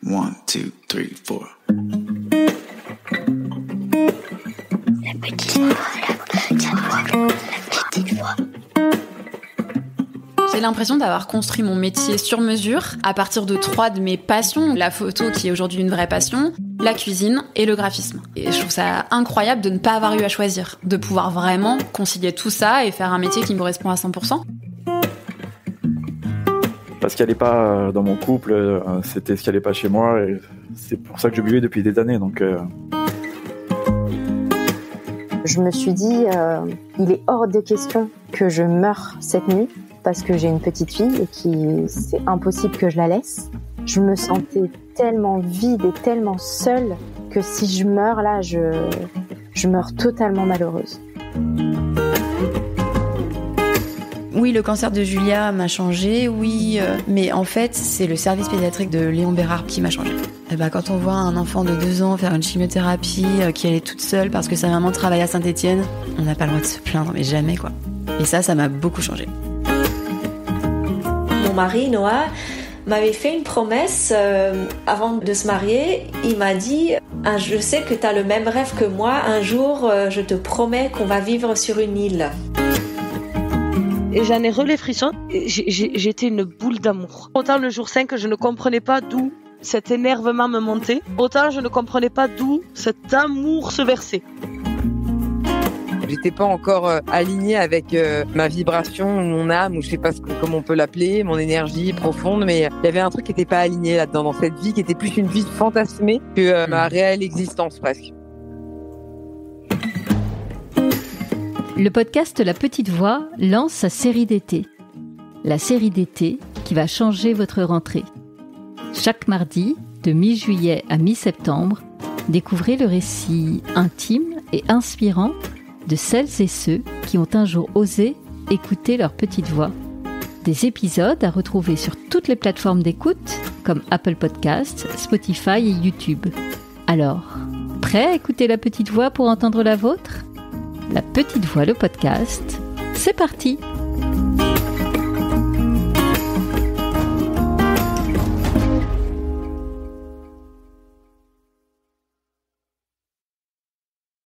1, 2, 3, 4. La petite voix. J'ai l'impression d'avoir construit mon métier sur mesure à partir de 3 de mes passions. La photo, qui est aujourd'hui une vraie passion, la cuisine et le graphisme. Et je trouve ça incroyable de ne pas avoir eu à choisir, de pouvoir vraiment concilier tout ça et faire un métier qui me correspond à 100%. Parce qu'elle n'est pas dans mon couple, c'était ce qu'elle n'est pas chez moi, et c'est pour ça que je buvais depuis des années. Donc, Je me suis dit, il est hors de question que je meure cette nuit, parce que j'ai une petite fille et c'est impossible que je la laisse. Je me sentais tellement vide et tellement seule que si je meurs là, je meurs totalement malheureuse. Oui, le cancer de Julia m'a changé, oui, mais en fait, c'est le service pédiatrique de Léon Bérard qui m'a changé. Et quand on voit un enfant de 2 ans faire une chimiothérapie, qui elle est toute seule parce que sa maman travaille à Saint-Étienne, on n'a pas le droit de se plaindre, mais jamais, quoi. Et ça m'a beaucoup changé. Mon mari, Noah, m'avait fait une promesse avant de se marier. Il m'a dit « Je sais que tu as le même rêve que moi. Un jour, je te promets qu'on va vivre sur une île. » Et j'en ai les frissons. J'étais une boule d'amour. Autant le jour 5, je ne comprenais pas d'où cet énervement me montait. Autant je ne comprenais pas d'où cet amour se versait. J'étais pas encore alignée avec ma vibration, mon âme, ou je sais pas comment on peut l'appeler, mon énergie profonde, mais il y avait un truc qui était pas aligné là-dedans, dans cette vie qui était plus une vie fantasmée que ma réelle existence presque. Le podcast La Petite Voix lance sa série d'été. La série d'été qui va changer votre rentrée. Chaque mardi, de mi-juillet à mi-septembre, découvrez le récit intime et inspirant de celles et ceux qui ont un jour osé écouter leur petite voix. Des épisodes à retrouver sur toutes les plateformes d'écoute comme Apple Podcasts, Spotify et YouTube. Alors, prêt à écouter la petite voix pour entendre la vôtre ? La Petite Voix, le podcast, c'est parti!